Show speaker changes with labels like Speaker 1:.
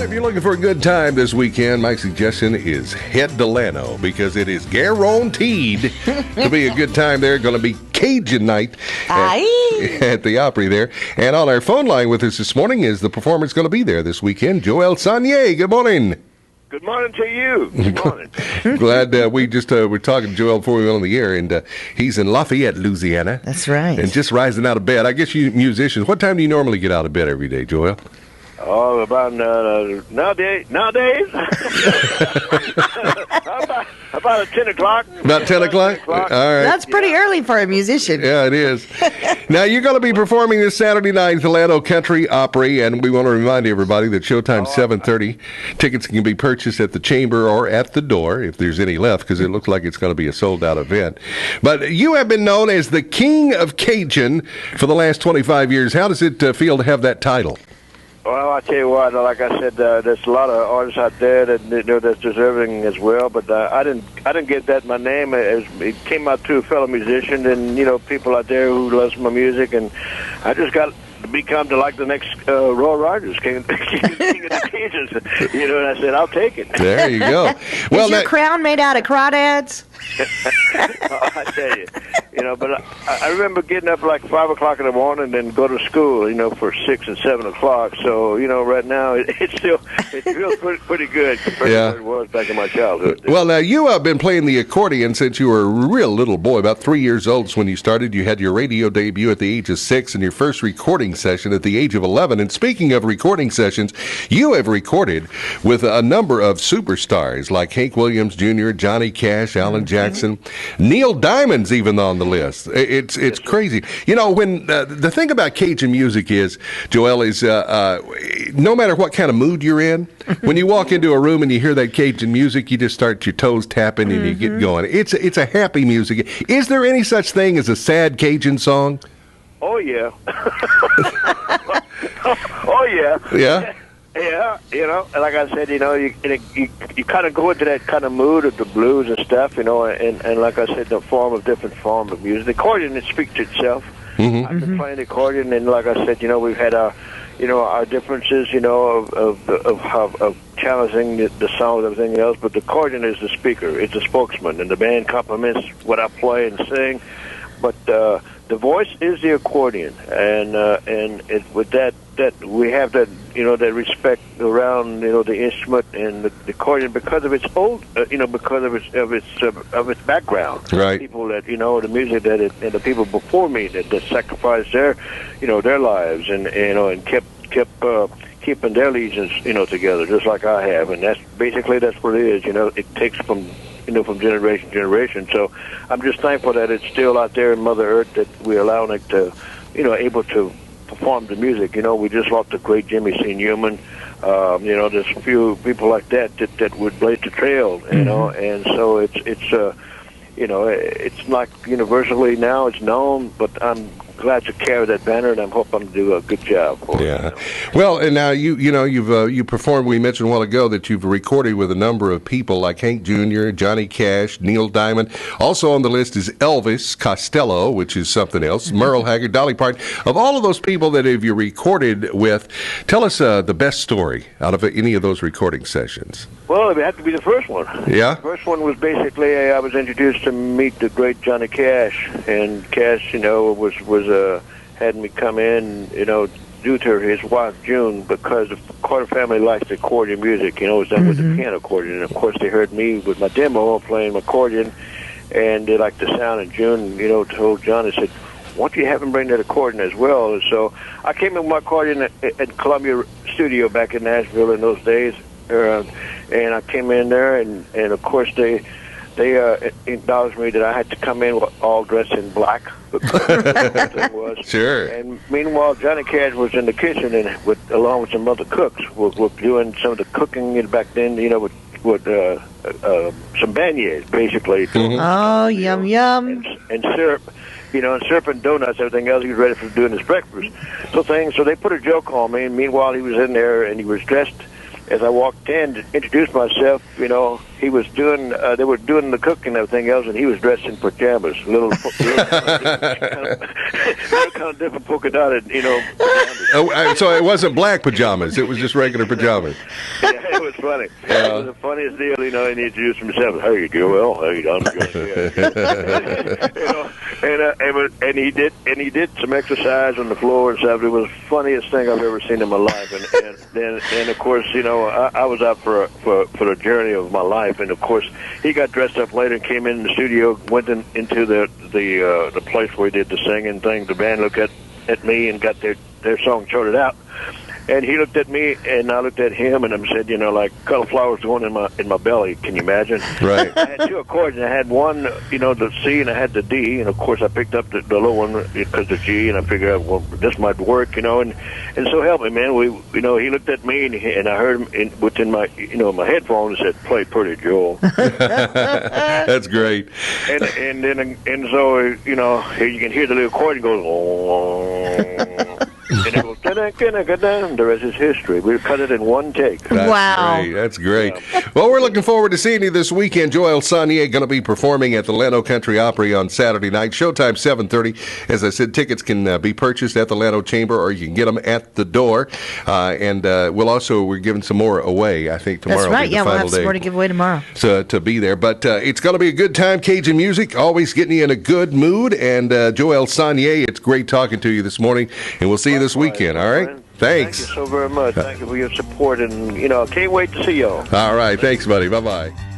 Speaker 1: If you're looking for a good time this weekend, my suggestion is head to Llano because it is guaranteed to be a good time there. Going to be Cajun night at the Opry there. And on our phone line with us this morning is the performance going to be there this weekend, Joel Sonnier. Good morning.
Speaker 2: Good morning to you. Good morning.
Speaker 1: Glad we just were talking to Joel before we went on the air, and he's in Lafayette, Louisiana.
Speaker 3: That's right.
Speaker 1: And just rising out of bed. I guess you musicians, what time do you normally get out of bed every day, Joel?
Speaker 2: Oh, about nowadays. about 10 o'clock.
Speaker 1: About 10 o'clock? All right.
Speaker 3: That's pretty early for a musician.
Speaker 1: Yeah, it is. Now, you're going to be performing this Saturday night at the Llano Country Opry, and we want to remind everybody that showtime's 7:30. Tickets can be purchased at the Chamber or at the door, if there's any left, because it looks like it's going to be a sold-out event. But you have been known as the King of Cajun for the last 25 years. How does it feel to have that title?
Speaker 2: Well, I tell you what, like I said, there's a lot of artists out there that that's deserving as well. But I didn't get that my name. It came out to a fellow musician and people out there who loves my music, and I just got to become like the next Roy Rogers, King of the Cajuns. And I said I'll take it.
Speaker 1: There you go.
Speaker 3: Well, is your crown made out of crawdads?
Speaker 2: I tell you. But I remember getting up like 5 o'clock in the morning and then go to school, for 6 and 7 o'clock. So, right now it feels pretty good compared to what it was back in my childhood.
Speaker 1: Well, now you have been playing the accordion since you were a real little boy, about 3 years old is when you started. You had your radio debut at the age of 6 and your first recording session at the age of 11. And speaking of recording sessions, you have recorded with a number of superstars like Hank Williams Jr., Johnny Cash, Alan Jackson, Neil Diamond's even on the list. It's crazy. When the thing about Cajun music is, Joel, is no matter what kind of mood you're in, when you walk into a room and you hear that Cajun music, you just start your toes tapping and you get going. It's a happy music. Is there any such thing as a sad Cajun song?
Speaker 2: Oh, yeah. Oh, yeah.
Speaker 1: Yeah?
Speaker 2: Yeah, like I said, you kind of go into that kind of mood of the blues and stuff, and like I said, different form of music. The accordion, it speaks to itself. Mm-hmm. I've been playing the accordion, and like I said, we've had our differences, of challenging the sound and everything else, but the accordion is the speaker, it's the spokesman, and the band complements what I play and sing, but the voice is the accordion, and with that we have that that respect around the instrument and the accordion because of its old because of its background.
Speaker 1: Right.
Speaker 2: People that the music and the people before me that sacrificed their their lives and kept keeping their allegiance together just like I have, and that's what it is. It takes from from generation to generation. So I'm just thankful that it's still out there in Mother Earth that we're allowing it to able to perform the music. We just lost the great Jimmy C. Newman. There's a few people like that would blaze the trail, and so it's like universally now it's known, but I'm glad to carry that banner, and I'm hoping to do a good job for it.
Speaker 1: Well, and now you performed. We mentioned a while ago that you've recorded with a number of people like Hank Jr., Johnny Cash, Neil Diamond. Also on the list is Elvis Costello, which is something else. Merle Haggard, Dolly Parton. Of all of those people that have you recorded with, tell us the best story out of any of those recording sessions.
Speaker 2: Well, it had to be the first one.
Speaker 1: Yeah?
Speaker 2: The first one was basically I was introduced to meet the great Johnny Cash, and Cash, was had me come in, due to his wife June, because the Carter family likes the accordion music. It was done with the piano accordion. And of course, they heard me with my demo playing accordion, and they liked the sound. And June, told Johnny, said, "Why don't you have him bring that accordion as well?" And so I came in with my accordion at Columbia Studio back in Nashville in those days. And I came in there, and of course they acknowledged me that I had to come in all dressed in black. Was.
Speaker 1: Sure.
Speaker 2: And meanwhile, Johnny Cash was in the kitchen and along with some other cooks, were doing some of the cooking back then. With some beignets, basically.
Speaker 3: Mm-hmm. Oh, yum yum.
Speaker 2: And syrup. And syrup and donuts, everything else. He was ready for doing his breakfast. So they put a joke on me. And meanwhile, he was in there and he was dressed as I walked in to introduce myself, you know, he was doing, they were doing the cooking and everything else, and he was dressed in pajamas, little kind of different polka dotted, you know, pajamas.
Speaker 1: Oh, so it wasn't black pajamas; it was just regular pajamas.
Speaker 2: Yeah, it was funny. It was the funniest deal, you know. And he introduced himself. How you doing? Well, how you doing? You know, and he did some exercise on the floor and stuff. It was the funniest thing I've ever seen in my life. And of course, you know, I was out for the journey of my life. And of course, he got dressed up later and came in the studio, went into the place where he did the singing thing. The band looked at me and got their song sorted out. And he looked at me, and I looked at him, and I said, you know, like cauliflowers going in my belly. Can you imagine?
Speaker 1: Right.
Speaker 2: I had two accords, and I had one, you know, the C, and I had the D, and of course I picked up the low one because the G, and I figured, well, this might work, you know, and so help me, man. You know, he looked at me, and I heard him within my, you know, my headphones said, "Play pretty, Joel."
Speaker 1: That's great.
Speaker 2: And so, you know, you can hear the little chord goes. Oh. And it goes, the rest is history. We cut it in one take.
Speaker 3: Wow.
Speaker 1: Great. That's great. Yeah. Well, we're looking forward to seeing you this weekend. Joel Sonnier going to be performing at the Llano Country Opry on Saturday night. Showtime 7:30. As I said, tickets can be purchased at the Llano Chamber, or you can get them at the door. And we're giving some more away. I think tomorrow
Speaker 3: That's right.
Speaker 1: will be the
Speaker 3: Yeah,
Speaker 1: final
Speaker 3: we'll have some
Speaker 1: day.
Speaker 3: more to give away tomorrow.
Speaker 1: So to be there. But it's going to be a good time. Cajun music, always getting you in a good mood. And Joel Sonnier, it's great talking to you this morning. And we'll see you this weekend. All right? Thanks.
Speaker 2: Thank you so very much. Thank you for your support. And, you know, can't wait to see y'all.
Speaker 1: All right. Thanks, buddy. Bye-bye.